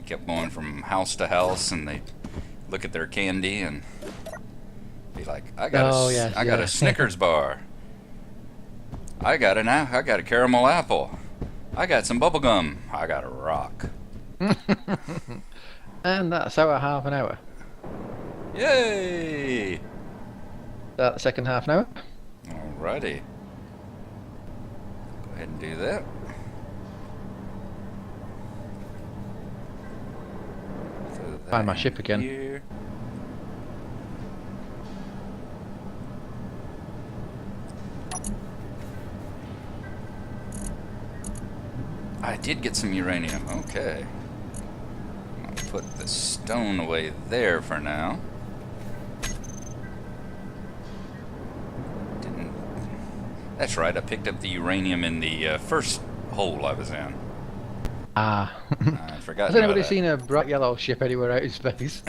He kept going from house to house, and they look at their candy and be like, I got a Snickers bar. I got a caramel apple. I got some bubble gum. I got a rock. And that's our half an hour. Yay! That the second half an hour. Alrighty. Go ahead and do that. Find my ship again. Here. I did get some uranium. Okay. I'll put the stone away there for now. That's right, I picked up the uranium in the first hole I was in. Ah. I forgot. Has anybody seen a bright yellow ship anywhere out in space?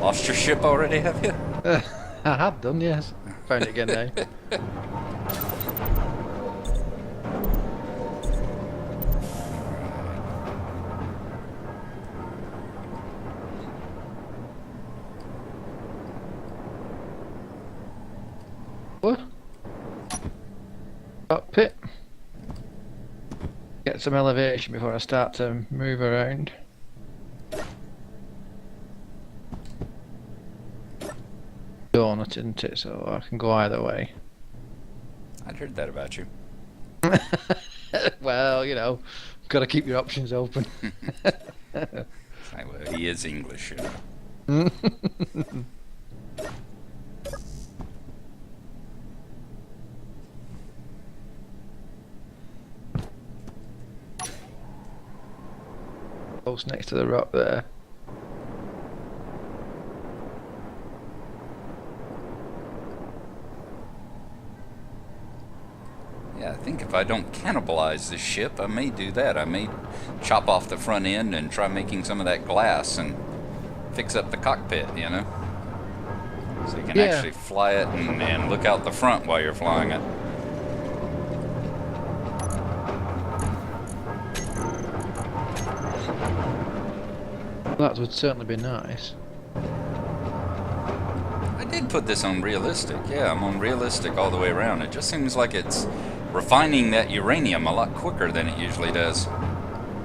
Lost your ship already, have you? I have done, yes. Found it again now. What? Cockpit. Get some elevation before I start to move around. Donut, isn't it? So I can go either way. I'd heard that about you. Well, you know, gotta keep your options open. Well, he is English, you know. Close next to the rock there. Yeah, I think if I don't cannibalize this ship, I may do that. I may chop off the front end and try making some of that glass and fix up the cockpit, you know? So you can actually fly it and look out the front while you're flying it. That would certainly be nice. I did put this on realistic. Yeah, I'm on realistic all the way around. It just seems like it's refining that uranium a lot quicker than it usually does.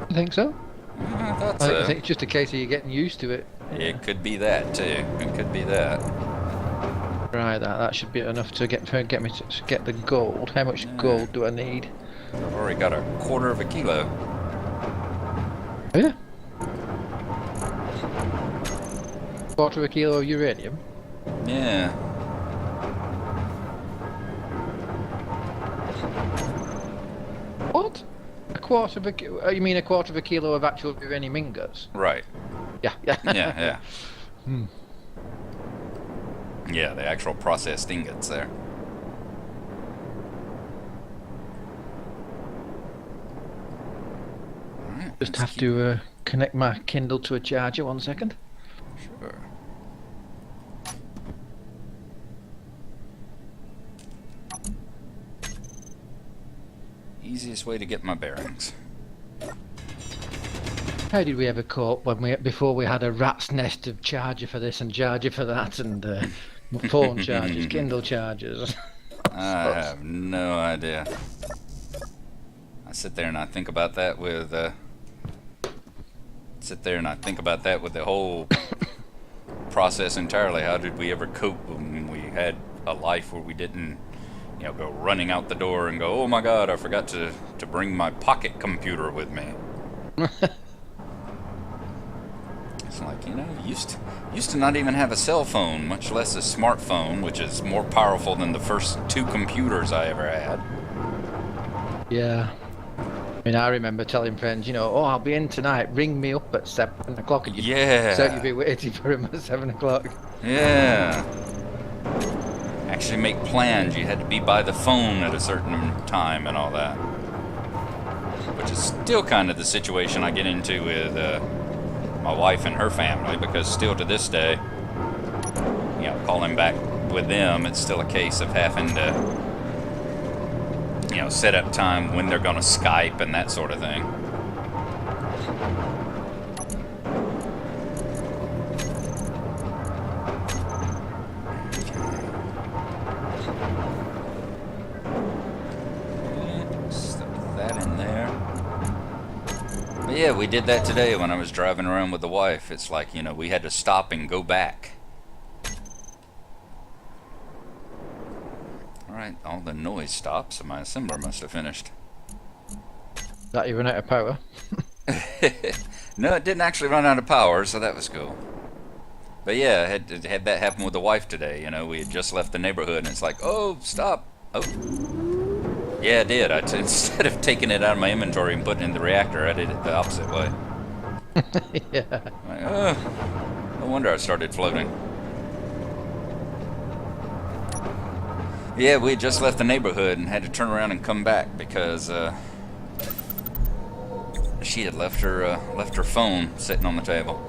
You think so? I thought so. I think it's just a case of you getting used to it. It could be that too. It could be that. Right, that should be enough to get me to get the gold. How much gold do I need? I've already got 1/4 of a kilo. Oh, yeah. 1/4 of a kilo of uranium. Yeah. What? A quarter of a you mean 1/4 of a kilo of actual uranium ingots? Right. Yeah. Yeah. Yeah, the actual processed ingots there. Right, Just have to connect my Kindle to a charger. 1 second. Sure. Easiest way to get my bearings. How did we ever cope before we had a rat's nest of charger for this and charger for that and phone chargers, Kindle chargers? I have no idea. I sit there and I think about that with the whole process entirely. How did we ever cope when we had a life where we didn't, go running out the door and go, oh my God, I forgot to bring my pocket computer with me. It's like, used to not even have a cell phone, much less a smartphone, which is more powerful than the first 2 computers I ever had. Yeah. I mean, I remember telling friends, I'll be in tonight, ring me up at 7 o'clock, and you'd be waiting for him at 7 o'clock. Yeah. Actually make plans. You had to be by the phone at a certain time and all that. Which is still kind of the situation I get into with my wife and her family, because still to this day, calling back with them, it's still a case of having to, you know, set up time when they're going to Skype and that sort of thing. Yeah, we did that today when I was driving around with the wife. It's like, you know, we had to stop and go back. Alright, all the noise stops, and my assembler must have finished. That you run out of power? No, it didn't actually run out of power, so that was cool. But yeah, I had that happen with the wife today. You know, we had just left the neighborhood, and it's like, oh, stop. Oh. Yeah, I did. Instead of taking it out of my inventory and putting it in the reactor, I did it the opposite way. Yeah. Like, oh, no wonder I started floating. Yeah, we had just left the neighborhood and had to turn around and come back because she had left her phone sitting on the table.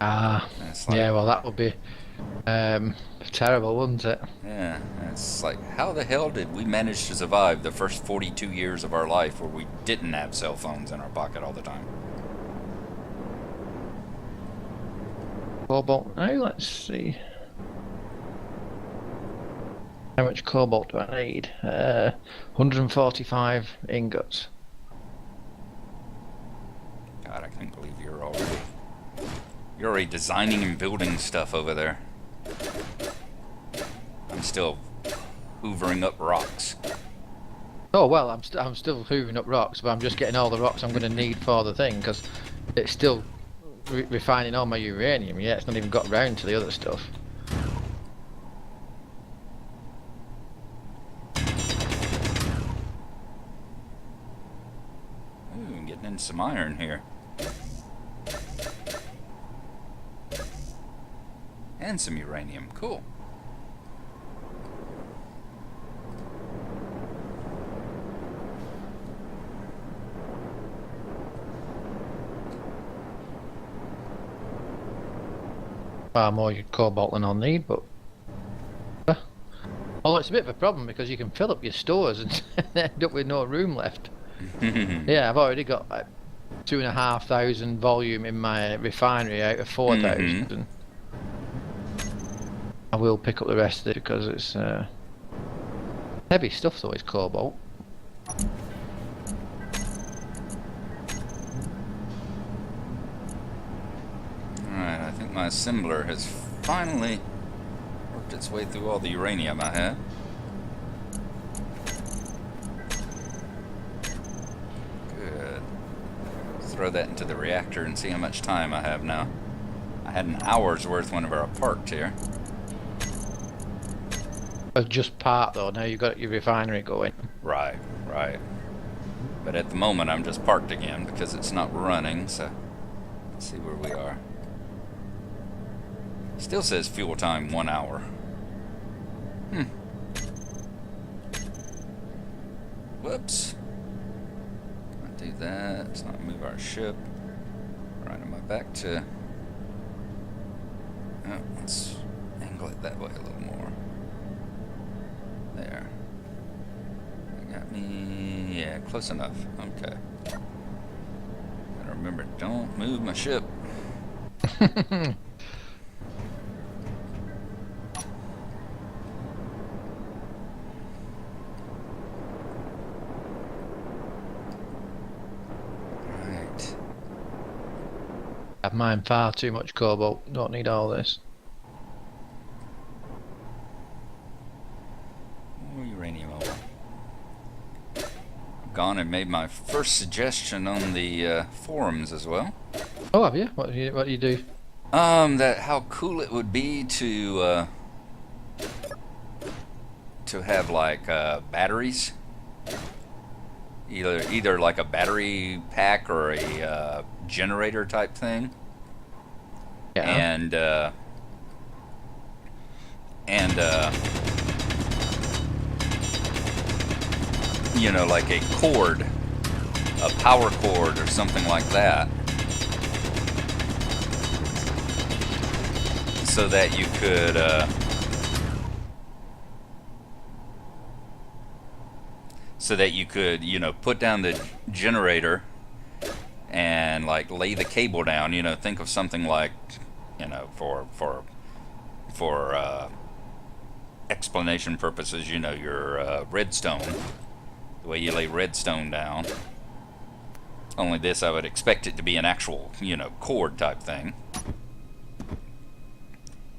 Ah, like, yeah. Well, that would be terrible, wouldn't it? Yeah, it's like, how the hell did we manage to survive the first 42 years of our life where we didn't have cell phones in our pocket all the time? Cobalt. Now let's see. How much cobalt do I need? 145 ingots. God, I can't believe you're already designing and building stuff over there. I'm still hoovering up rocks. Oh well, I'm still hoovering up rocks, but I'm just getting all the rocks I'm going to need for the thing because it's still refining all my uranium. Yeah, it's not even got round to the other stuff. Ooh, I'm getting in some iron here. And some uranium. Cool. Far more cobalt than I'll need, but although it's a bit of a problem because you can fill up your stores and end up with no room left. Yeah, I've already got like 2,500 volume in my refinery out of 4,000. I will pick up the rest of it because it's heavy stuff though, it's cobalt. Alright, I think my assembler has finally worked its way through all the uranium I had. Good. Let's throw that into the reactor and see how much time I have now. I had an hour's worth whenever I parked here. Just part though, now you've got your refinery going. Right, right. But at the moment I'm just parked again because it's not running, so let's see where we are. Still says fuel time 1 hour. Whoops. Not do that. Let's not move our ship. Right, am I back to... Oh, let's angle it that way a little more. There. That got me... Yeah, close enough. Okay. Gotta remember, don't move my ship. Right. I've mined far too much cobalt. Don't need all this. Uranium ore. Gone and made my first suggestion on the forums as well. Oh, have you? What do you do? That how cool it would be to have like batteries, either like a battery pack or a generator type thing. Yeah. You know, like a cord, a power cord or something like that, so that you could so that you could, put down the generator and like lay the cable down. Think of something like, for explanation purposes, your redstone, the way you lay redstone down. Only this, I would expect it to be an actual, cord type thing.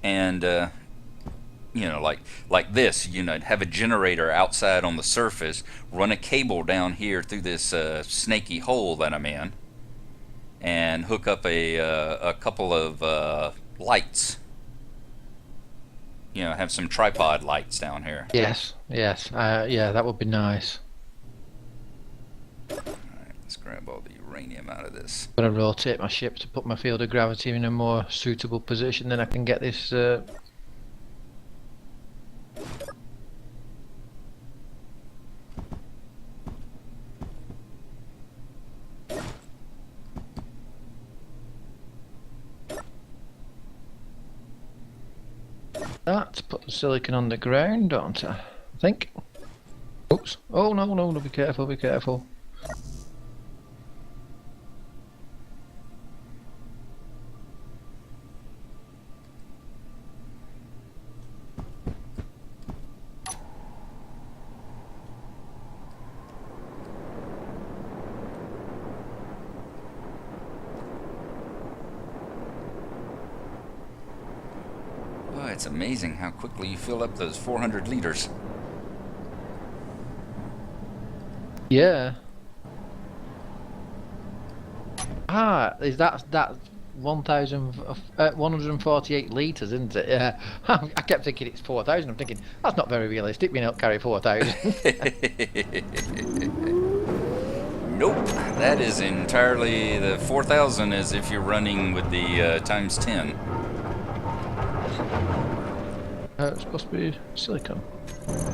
And, like this, have a generator outside on the surface, run a cable down here through this snaky hole that I'm in, and hook up a couple of lights. Have some tripod lights down here. Yes, yes, yeah, that would be nice. Alright, let's grab all the uranium out of this. I'm going to rotate my ship to put my field of gravity in a more suitable position, then I can get this... That, put the silicon on the ground, don't I? I think. Oops. Oh no, no, no, be careful, be careful. It's amazing how quickly you fill up those 400 liters. Yeah. Ah, is that 1,148 litres, isn't it? Yeah. I kept thinking it's 4,000. I'm thinking that's not very realistic. We don't carry 4,000. Nope, that is entirely the 4,000 is if you're running with the times 10. It's supposed to be silicon. Right.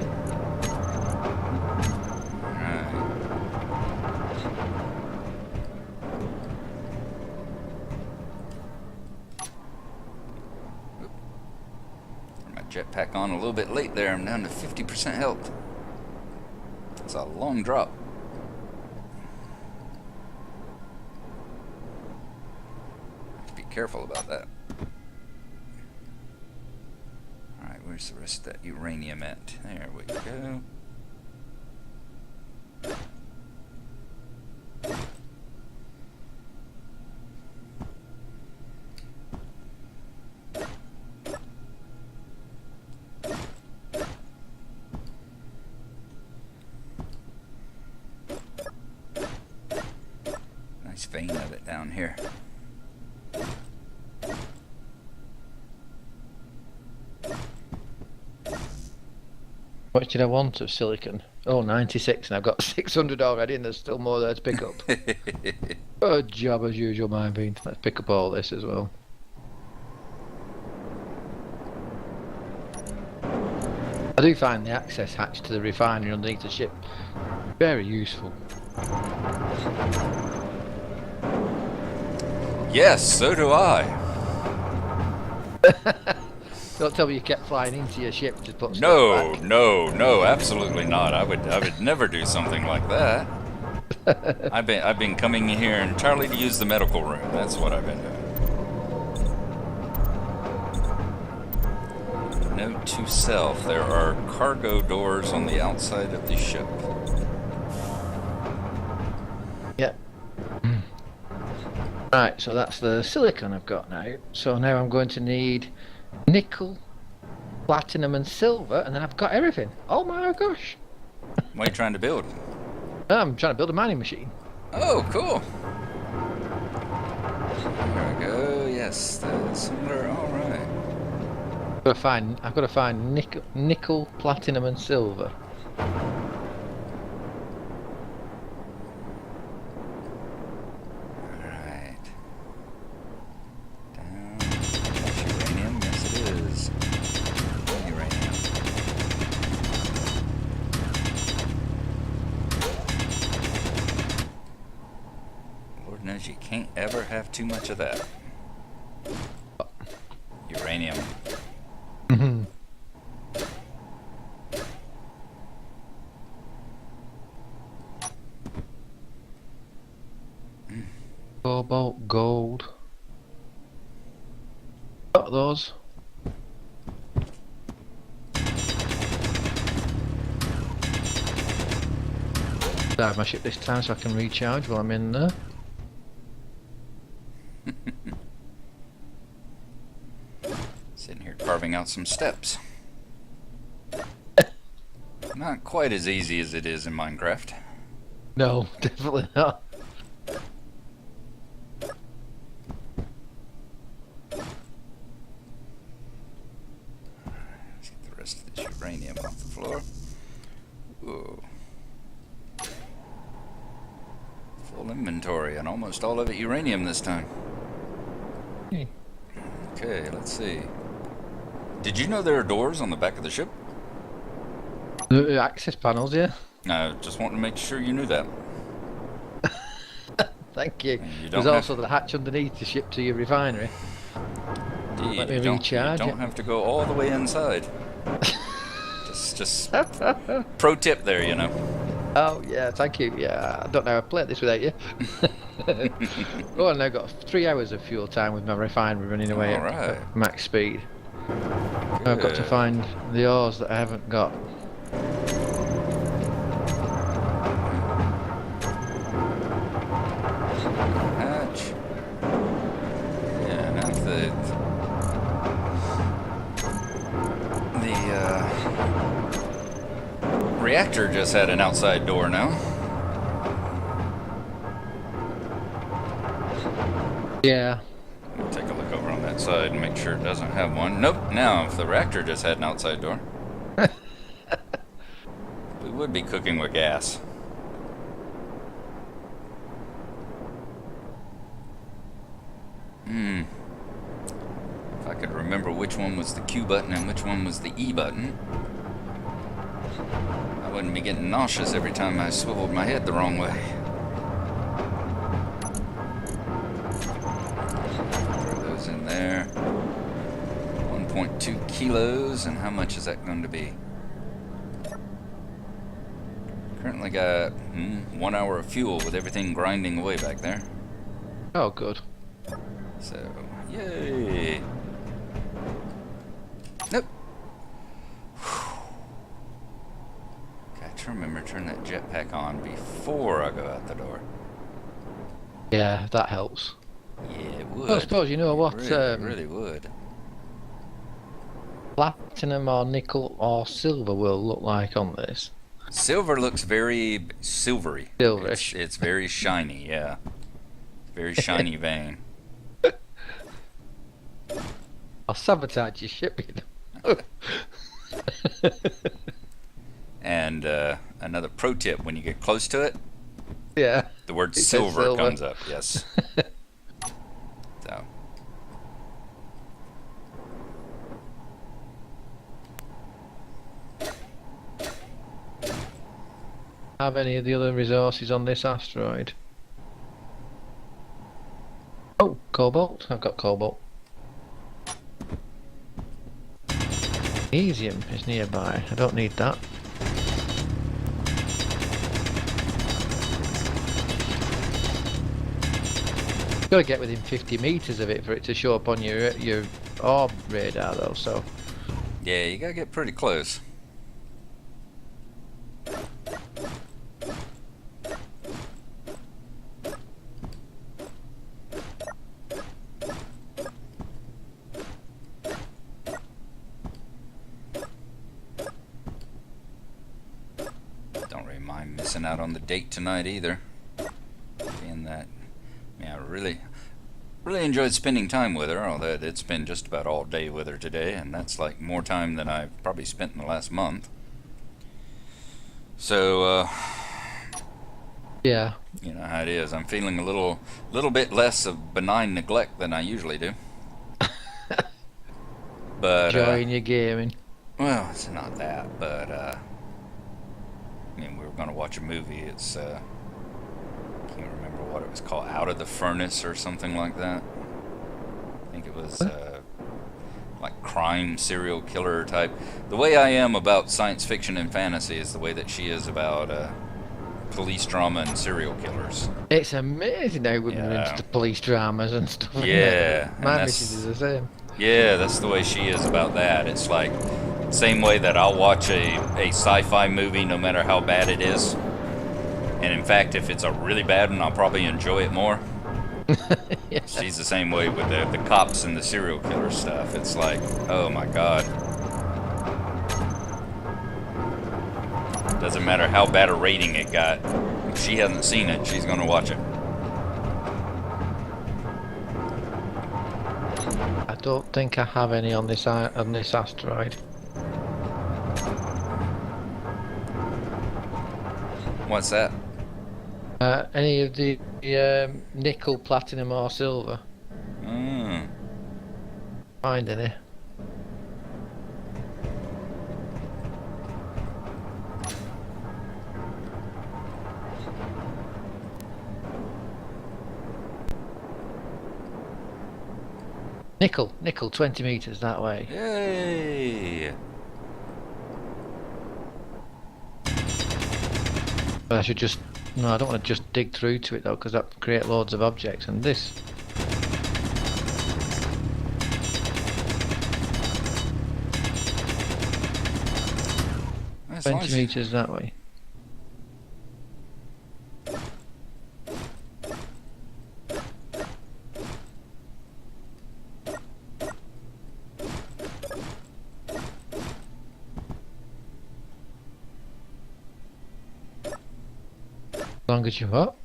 My jetpack on a little bit late there. I'm down to 50% health. It's a long drop. Be careful about that. Where's the rest of that uranium at? There we go. Nice vein of it down here. How much did I want of silicon? Oh, 96, and I've got 600 already, and there's still more there to pick up. Good job as usual, mine being. Let's pick up all this as well. I do find the access hatch to the refinery underneath the ship very useful. Yes, so do I. Don't tell me you kept flying into your ship to put stuff No, back. no, absolutely not. I would never do something like that. I've been coming in here entirely to use the medical room. That's what I've been doing. Note to self: there are cargo doors on the outside of the ship. Yep. Right, so that's the silicon I've got now. So now I'm going to need nickel, platinum and silver, and then I've got everything. Oh my gosh. What are you trying to build? I'm trying to build a mining machine. Oh, cool. There we go. Yes, the similar. All right. I've got to find nickel, platinum and silver. You can't ever have too much of that. Uranium. cobalt, gold. Got those. Dive my ship this time so I can recharge while I'm in there. Sitting here carving out some steps. Not quite as easy as it is in Minecraft. No, definitely not. Let's get the rest of this uranium off the floor. Whoa. Full inventory and almost all of it uranium this time. Okay, let's see. Did you know there are doors on the back of the ship? The access panels, yeah. I just wanted to make sure you knew that. Thank you. You There's also the hatch underneath the ship to your refinery. Indeed, Let me you recharge don't it. have to go all the way inside. just pro tip there, you know. Oh yeah, thank you. Yeah, I don't know how to play this without you. Oh, and I've got 3 hours of fuel time with my refinery running away All right. at max speed. I've got to Good. find the ores that I haven't got. Hatch. Yeah, now the reactor just had an outside door now. Yeah. We'll take a look over on that side and make sure it doesn't have one. Nope. Now, if the reactor just had an outside door, we would be cooking with gas. If I could remember which one was the Q button and which one was the E button, I wouldn't be getting nauseous every time I swiveled my head the wrong way. Throw those in there. 1.2 kilos, and how much is that going to be? Currently got 1 hour of fuel with everything grinding away back there. Oh, good. So, yay! Nope. Got to remember to turn that jetpack on before I go out the door. Yeah, that helps. Yeah, it would. Well, I suppose you know what Really would. platinum or nickel or silver will look like on this. Silver looks very silvery. Silverish. It's very shiny, yeah. Very shiny vein. I'll sabotage your ship, you know. And another pro tip, when you get close to it, Yeah. the word It says silver silver. comes up, yes. So, Have any of the other resources on this asteroid? Oh, cobalt. I've got cobalt. Magnesium is nearby. I don't need that. Got to get within 50 meters of it for it to show up on your orb radar, though. So yeah, you gotta get pretty close. Don't really mind missing out on the date tonight either. Being that, yeah, I really enjoyed spending time with her, although I did spend just about all day with her today, and that's like more time than I've probably spent in the last month. So, yeah, you know how it is. I'm feeling a little bit less of benign neglect than I usually do. But enjoying your gaming. well, it's not that, but I mean, we were going to watch a movie. It's can't remember what it was called, Out of the Furnace or something like that. I think it was like crime serial killer type. The way I am about science fiction and fantasy is the way that she is about police drama and serial killers. It's amazing how we're Yeah. into police dramas and stuff. Isn't Yeah, it? and My that's- missus is the same. Yeah, that's the way she is about that. It's like same way that I'll watch a sci-fi movie no matter how bad it is. And in fact, if it's a really bad one, I'll probably enjoy it more. Yeah. She's the same way with the cops and the serial killer stuff. It's like, oh my god. Doesn't matter how bad a rating it got. If she hasn't seen it, she's gonna watch it. I don't think I have any on this asteroid. What's that? Any of the nickel, platinum, or silver? Mm. Find any? Nickel, 20 meters that way. Yay! But I should just... No, I don't want to just dig through to it though, because that create loads of objects. And this... As long 20 as- meters that way. As long as you what?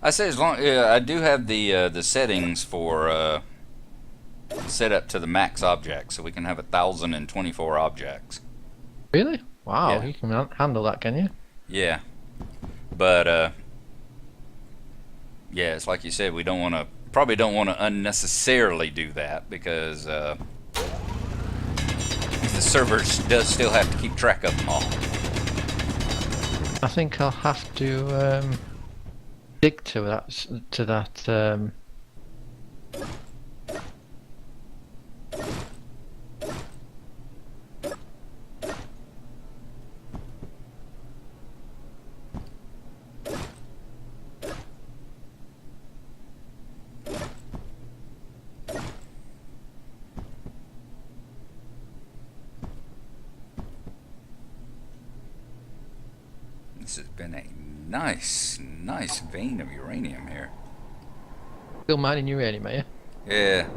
I say as long. Yeah, I do have the settings for set up to the max object, so we can have 1,024 objects. Really? Wow, Yeah. you can handle that, can you? Yeah, but yeah, it's like you said. We don't want to. Probably don't want to unnecessarily do that because the servers does still have to keep track of them all. I think I'll have to dig to that. This has been a nice vein of uranium here. Still mining uranium, are you? Yeah.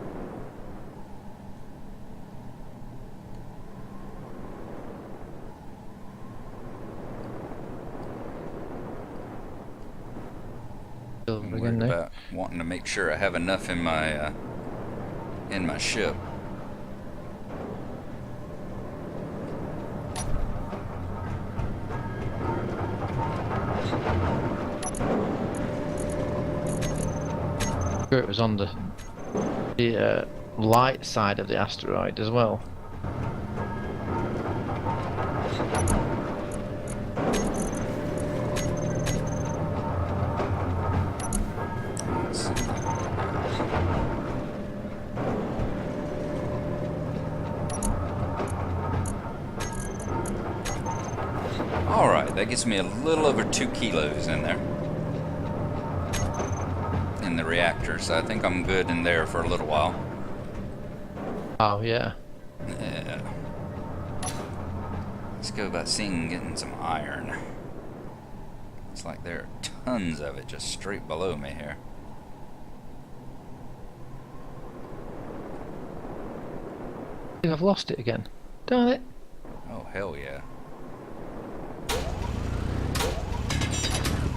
Silver I'm again worried now. about wanting to make sure I have enough in my ship. Sure, it was on the light side of the asteroid as well. Let's see. All right, that gets me a little over 2 kilos in there. In the reactor, so I think I'm good in there for a little while. Oh yeah. Yeah. Let's go about seeing getting some iron. It's like there are tons of it just straight below me here. I think I've lost it again. Darn it. Oh, hell yeah.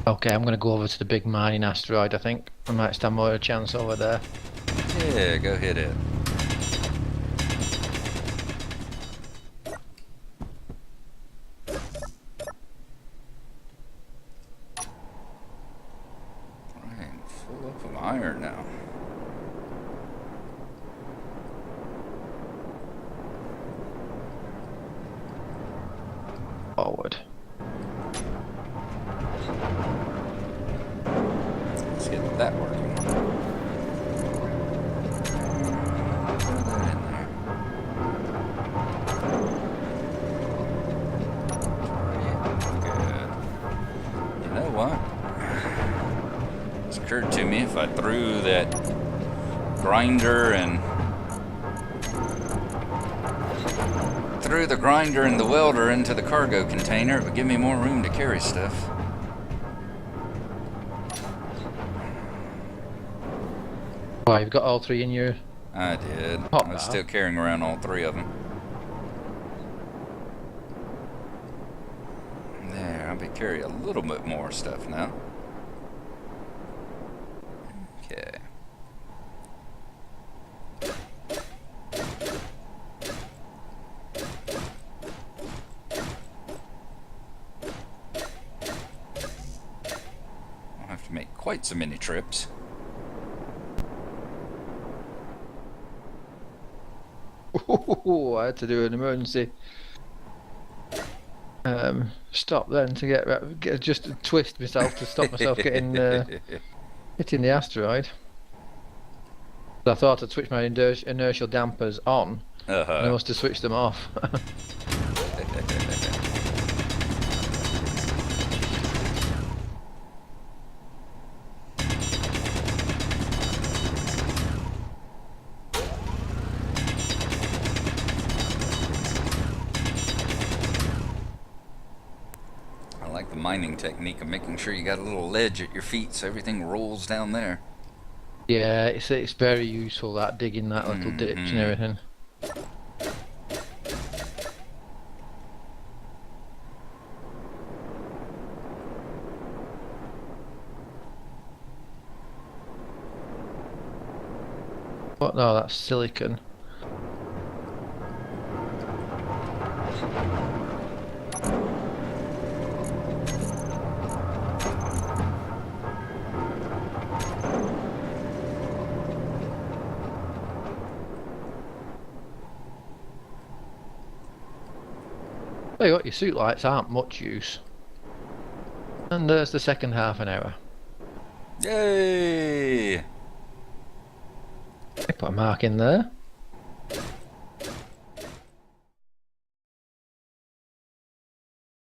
Okay, I'm going to go over to the big mining asteroid, I think. I might stand more of a chance over there. Yeah, go hit it. I'm full up of iron now. Forward. Let's get that working. Throw that in there. Good. me if I threw that grinder and the welder into the cargo container. It would give me more room to carry stuff. Oh, you've got all three in your... I did. Hot I was bar. still carrying around all three of them. There, I'll be carrying a little bit more stuff now. Okay. I'll have to make quite so many trips. Ooh, I had to do an emergency stop then to get just to twist myself to stop myself getting hitting the asteroid. I thought I'd switch my inertial dampers on, and I must have switched them off. I like the mining technique of making sure you got a little ledge at your feet so everything rolls down there. Yeah, it's very useful, that digging that little ditch and everything. What? No, that's silicon. Tell you what, your suit lights aren't much use. And there's the second half an hour. Yay! Put a mark in there.